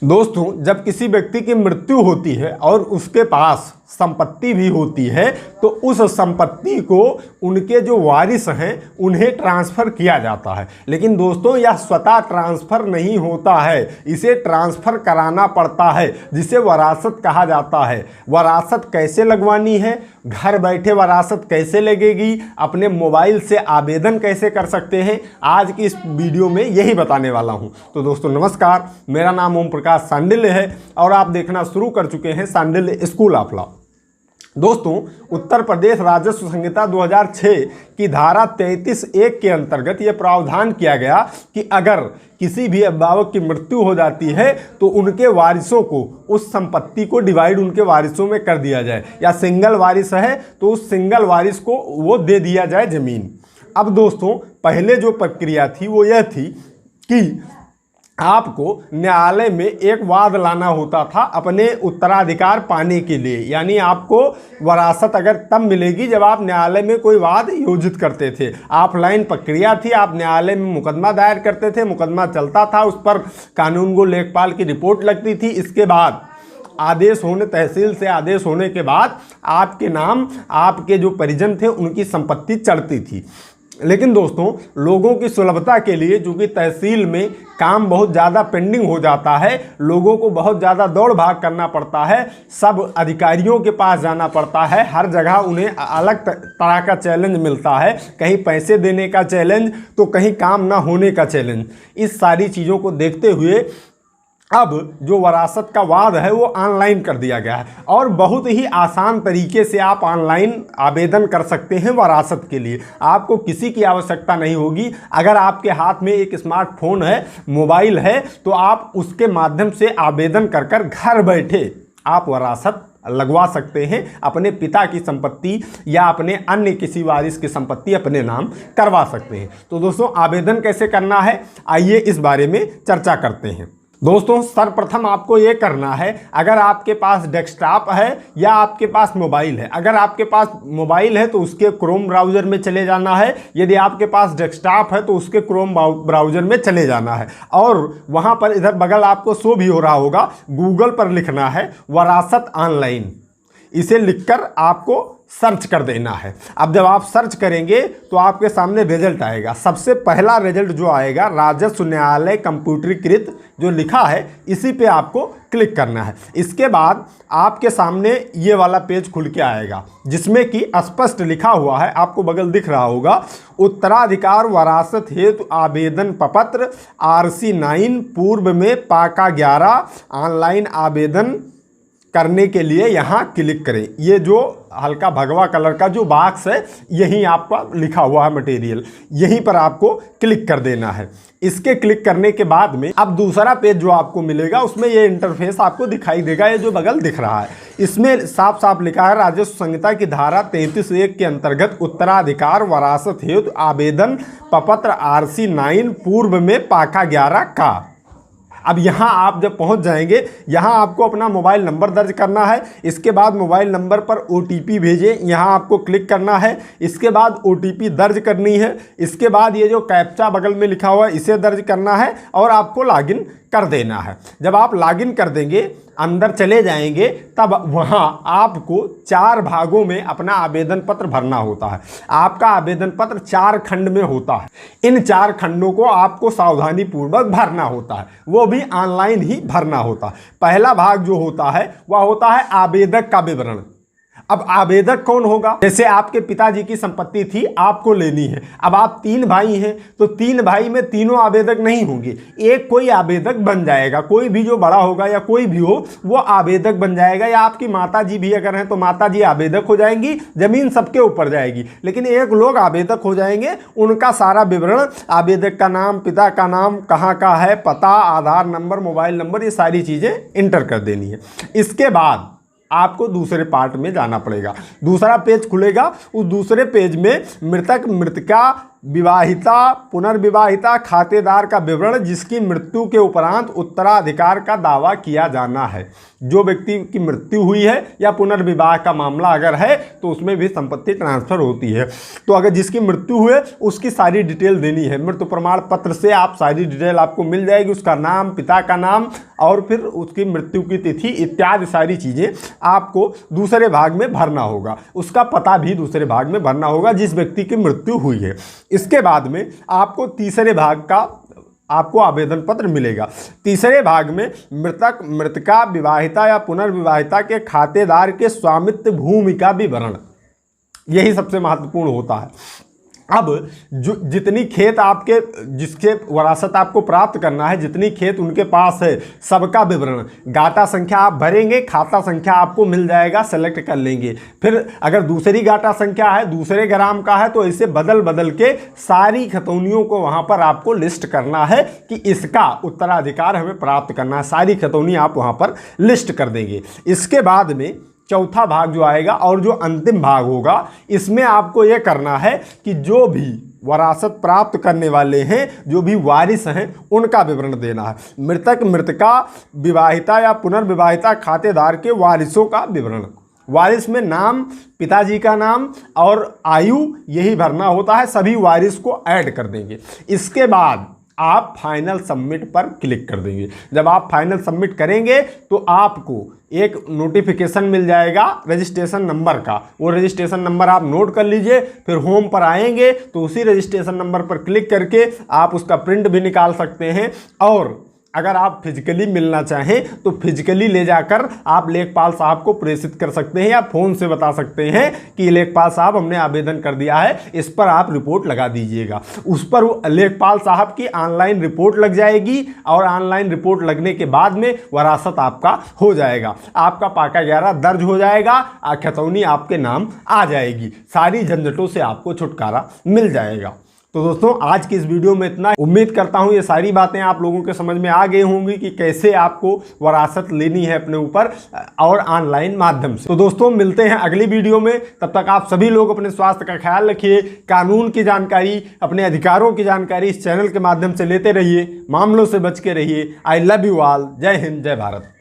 दोस्तों, जब किसी व्यक्ति की मृत्यु होती है और उसके पास संपत्ति भी होती है तो उस संपत्ति को उनके जो वारिस हैं उन्हें ट्रांसफ़र किया जाता है। लेकिन दोस्तों, यह स्वतः ट्रांसफ़र नहीं होता है, इसे ट्रांसफ़र कराना पड़ता है, जिसे वरासत कहा जाता है। वरासत कैसे लगवानी है, घर बैठे वरासत कैसे लगेगी, अपने मोबाइल से आवेदन कैसे कर सकते हैं, आज की इस वीडियो में यही बताने वाला हूं। तो दोस्तों नमस्कार, मेरा नाम ओम प्रकाश सांडिल्य है और आप देखना शुरू कर चुके हैं सांडिल्य स्कूल ऑफ लॉ। दोस्तों, उत्तर प्रदेश राजस्व संहिता 2006 की धारा 33(1) के अंतर्गत यह प्रावधान किया गया कि अगर किसी भी अभिभावक की मृत्यु हो जाती है तो उनके वारिसों को उस संपत्ति को डिवाइड उनके वारिसों में कर दिया जाए, या सिंगल वारिस है तो उस सिंगल वारिस को वो दे दिया जाए ज़मीन। अब दोस्तों, पहले जो प्रक्रिया थी वो यह थी कि आपको न्यायालय में एक वाद लाना होता था अपने उत्तराधिकार पाने के लिए, यानी आपको वरासत अगर तब मिलेगी जब आप न्यायालय में कोई वाद योजित करते थे। ऑफलाइन प्रक्रिया थी, आप न्यायालय में मुकदमा दायर करते थे, मुकदमा चलता था, उस पर कानून गो लेखपाल की रिपोर्ट लगती थी। इसके बाद आदेश होने, तहसील से आदेश होने के बाद आपके नाम, आपके जो परिजन थे उनकी संपत्ति चढ़ती थी। लेकिन दोस्तों, लोगों की सुलभता के लिए, चूँकि तहसील में काम बहुत ज़्यादा पेंडिंग हो जाता है, लोगों को बहुत ज़्यादा दौड़ भाग करना पड़ता है, सब अधिकारियों के पास जाना पड़ता है, हर जगह उन्हें अलग तरह का चैलेंज मिलता है, कहीं पैसे देने का चैलेंज तो कहीं काम ना होने का चैलेंज। इस सारी चीज़ों को देखते हुए अब जो वरासत का वाद है वो ऑनलाइन कर दिया गया है और बहुत ही आसान तरीके से आप ऑनलाइन आवेदन कर सकते हैं वरासत के लिए। आपको किसी की आवश्यकता नहीं होगी। अगर आपके हाथ में एक स्मार्टफोन है, मोबाइल है, तो आप उसके माध्यम से आवेदन कर कर घर बैठे आप वरासत लगवा सकते हैं, अपने पिता की संपत्ति या अपने अन्य किसी वारिस की संपत्ति अपने नाम करवा सकते हैं। तो दोस्तों, आवेदन कैसे करना है, आइए इस बारे में चर्चा करते हैं। दोस्तों, सर्वप्रथम आपको ये करना है, अगर आपके पास डेस्कटॉप है या आपके पास मोबाइल है, अगर आपके पास मोबाइल है तो उसके क्रोम ब्राउज़र में चले जाना है, यदि आपके पास डेस्कटॉप है तो उसके क्रोम ब्राउज़र में चले जाना है और वहाँ पर इधर बगल आपको शो भी हो रहा होगा, गूगल पर लिखना है वरासत ऑनलाइन। इसे लिखकर आपको सर्च कर देना है। अब जब आप सर्च करेंगे तो आपके सामने रिजल्ट आएगा। सबसे पहला रिजल्ट जो आएगा, राजस्व न्यायालय कंप्यूटरीकृत जो लिखा है, इसी पे आपको क्लिक करना है। इसके बाद आपके सामने ये वाला पेज खुल के आएगा जिसमें कि स्पष्ट लिखा हुआ है, आपको बगल दिख रहा होगा, उत्तराधिकार वरासत हेतु आवेदन प्रपत्र RC 9 पूर्व में पाका 11 ऑनलाइन आवेदन करने के लिए यहाँ क्लिक करें। ये जो हल्का भगवा कलर का जो बॉक्स है, यहीं आपका लिखा हुआ है मटेरियल, यहीं पर आपको क्लिक कर देना है। इसके क्लिक करने के बाद में अब दूसरा पेज जो आपको मिलेगा उसमें ये इंटरफेस आपको दिखाई देगा। ये जो बगल दिख रहा है इसमें साफ साफ लिखा है, राजस्व संहिता की धारा 33(1) के अंतर्गत उत्तराधिकार वरासत हेतु आवेदन प्रपत्र RC 9 पूर्व में पाका 11 का। अब यहाँ आप जब पहुँच जाएंगे, यहाँ आपको अपना मोबाइल नंबर दर्ज करना है। इसके बाद मोबाइल नंबर पर OTP भेजें, यहाँ आपको क्लिक करना है। इसके बाद OTP दर्ज करनी है। इसके बाद ये जो कैप्चा बगल में लिखा हुआ है इसे दर्ज करना है और आपको लॉगिन कर देना है। जब आप लॉगिन कर देंगे, अंदर चले जाएंगे, तब वहाँ आपको 4 भागों में अपना आवेदन पत्र भरना होता है। आपका आवेदन पत्र 4 खंड में होता है। इन 4 खंडों को आपको सावधानी पूर्वक भरना होता है, वो भी ऑनलाइन ही भरना होता है। पहला भाग जो होता है वह होता है आवेदक का विवरण। अब आवेदक कौन होगा? जैसे आपके पिताजी की संपत्ति थी, आपको लेनी है। अब आप 3 भाई हैं तो 3 भाई में तीनों आवेदक नहीं होंगे, एक कोई आवेदक बन जाएगा। कोई भी जो बड़ा होगा या कोई भी हो वो आवेदक बन जाएगा, या आपकी माताजी भी अगर हैं तो माताजी आवेदक हो जाएंगी, जमीन सबके ऊपर जाएगी। लेकिन एक लोग आवेदक हो जाएंगे, उनका सारा विवरण, आवेदक का नाम, पिता का नाम, कहाँ का है, पता, आधार नंबर, मोबाइल नंबर, ये सारी चीज़ें इंटर कर देनी है। इसके बाद आपको दूसरे पार्ट में जाना पड़ेगा। दूसरा पेज खुलेगा, उस दूसरे पेज में मृतक मृतिका विवाहिता पुनर्विवाहिता खातेदार का विवरण जिसकी मृत्यु के उपरांत उत्तराधिकार का दावा किया जाना है। जो व्यक्ति की मृत्यु हुई है या पुनर्विवाह का मामला अगर है तो उसमें भी संपत्ति ट्रांसफर होती है। तो अगर जिसकी मृत्यु हुई उसकी सारी डिटेल देनी है। मृत्यु प्रमाण पत्र से आप सारी डिटेल आपको मिल जाएगी, उसका नाम, पिता का नाम और फिर उसकी मृत्यु की तिथि इत्यादि सारी चीज़ें आपको दूसरे भाग में भरना होगा। उसका पता भी दूसरे भाग में भरना होगा जिस व्यक्ति की मृत्यु हुई है। इसके बाद में आपको तीसरे भाग का आपको आवेदन पत्र मिलेगा। तीसरे भाग में मृतक मृतका विवाहिता या पुनर्विवाहिता के खातेदार के स्वामित्व भूमि का विवरण, यही सबसे महत्वपूर्ण होता है। अब जो जितनी खेत आपके जिसके वरासत आपको प्राप्त करना है, जितनी खेत उनके पास है, सबका विवरण, गाटा संख्या आप भरेंगे, खाता संख्या आपको मिल जाएगा, सेलेक्ट कर लेंगे। फिर अगर दूसरी गाटा संख्या है, दूसरे ग्राम का है, तो ऐसे बदल बदल के सारी खतौनियों को वहाँ पर आपको लिस्ट करना है कि इसका उत्तराधिकार हमें प्राप्त करना है। सारी खतौनी आप वहाँ पर लिस्ट कर देंगे। इसके बाद में चौथा भाग जो आएगा और जो अंतिम भाग होगा, इसमें आपको यह करना है कि जो भी वरासत प्राप्त करने वाले हैं, जो भी वारिस हैं, उनका विवरण देना है। मृतक मृतका विवाहिता या पुनर्विवाहिता खातेदार के वारिसों का विवरण। वारिस में नाम, पिताजी का नाम और आयु यही भरना होता है। सभी वारिस को ऐड कर देंगे। इसके बाद आप फाइनल सबमिट पर क्लिक कर देंगे। जब आप फाइनल सबमिट करेंगे तो आपको एक नोटिफिकेशन मिल जाएगा रजिस्ट्रेशन नंबर का। वो रजिस्ट्रेशन नंबर आप नोट कर लीजिए। फिर होम पर आएंगे तो उसी रजिस्ट्रेशन नंबर पर क्लिक करके आप उसका प्रिंट भी निकाल सकते हैं। और अगर आप फिजिकली मिलना चाहें तो फिजिकली ले जाकर आप लेखपाल साहब को प्रेषित कर सकते हैं या फ़ोन से बता सकते हैं कि लेखपाल साहब हमने आवेदन कर दिया है, इस पर आप रिपोर्ट लगा दीजिएगा। उस पर लेखपाल साहब की ऑनलाइन रिपोर्ट लग जाएगी और ऑनलाइन रिपोर्ट लगने के बाद में वरासत आपका हो जाएगा। आपका पाका 11 दर्ज हो जाएगा, खतौनी आपके नाम आ जाएगी। सारी झंझटों से आपको छुटकारा मिल जाएगा। तो दोस्तों आज की इस वीडियो में इतना। उम्मीद करता हूँ ये सारी बातें आप लोगों के समझ में आ गई होंगी कि कैसे आपको वरासत लेनी है अपने ऊपर और ऑनलाइन माध्यम से। तो दोस्तों मिलते हैं अगली वीडियो में। तब तक आप सभी लोग अपने स्वास्थ्य का ख्याल रखिए। कानून की जानकारी, अपने अधिकारों की जानकारी इस चैनल के माध्यम से लेते रहिए। मामलों से बच के रहिए। I love you all. जय हिंद, जय भारत।